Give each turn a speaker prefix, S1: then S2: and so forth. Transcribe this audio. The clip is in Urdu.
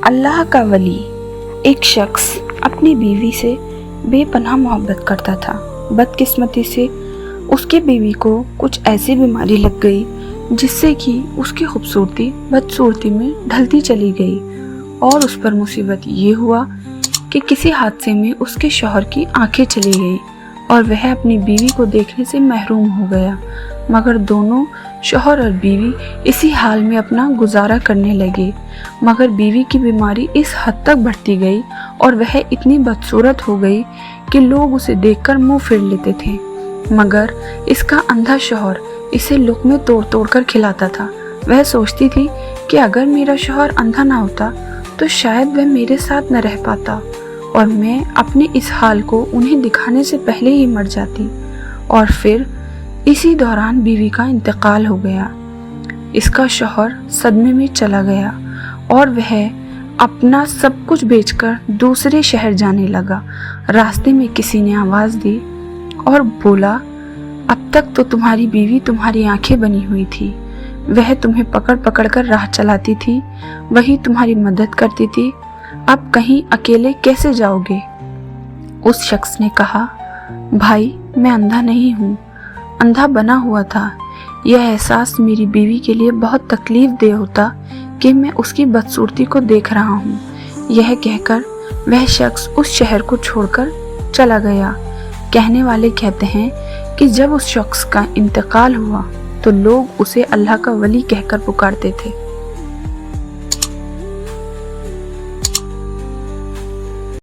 S1: اللہ کا ولی۔ ایک شخص اپنی بیوی سے بے پناہ محبت کرتا تھا۔ بدقسمتی سے اس کی بیوی کو کچھ ایسی بیماری لگ گئی جس سے کہ اس کی خوبصورتی بدصورتی میں ڈھلتی چلی گئی، اور اس پر مصیبت یہ ہوا کہ کسی حادثے میں اس کے شوہر کی آنکھیں چلی گئی اور وہ اپنی بیوی کو دیکھنے سے محروم ہو گیا۔ مگر دونوں شوہر اور بیوی اسی حال میں اپنا گزارا کرنے لگے، مگر بیوی کی بیماری اس حد تک بڑھتی گئی اور وہ اتنی بدصورت ہو گئی کہ لوگ اسے دیکھ کر منہ پھیر لیتے تھے، مگر اس کا اندھا شوہر اسے لقمے توڑ توڑ کر کھلاتا تھا۔ وہ سوچتی تھی کہ اگر میرا شوہر اندھا نہ ہوتا تو شاید وہ میرے ساتھ نہ رہ پاتا اور میں اپنے اس حال کو انہیں دکھانے سے پہلے ہی مر جاتی۔ اور پھر اسی دوران بیوی کا انتقال ہو گیا۔ اس کا شوہر صدمے میں چلا گیا اور وہ اپنا سب کچھ بیچ کر دوسرے شہر جانے لگا۔ راستے میں کسی نے آواز دی اور بولا، اب تک تو تمہاری بیوی تمہاری آنکھیں بنی ہوئی تھی، وہ تمہیں پکڑ پکڑ کر راہ چلاتی تھی، وہی تمہاری مدد کرتی تھی، اب کہیں اکیلے کیسے جاؤ گے؟ اس شخص نے کہا، بھائی میں اندھا نہیں ہوں، اندھا بنا ہوا تھا۔ یہ احساس میری بیوی کے لیے بہت تکلیف دہ ہوتا کہ میں اس کی بدصورتی کو دیکھ رہا ہوں۔ یہ کہہ کر وہ شخص اس شہر کو چھوڑ کر چلا گیا۔ کہنے والے کہتے ہیں کہ جب اس شخص کا انتقال ہوا تو لوگ اسے اللہ کا ولی کہہ کر پکارتے تھے۔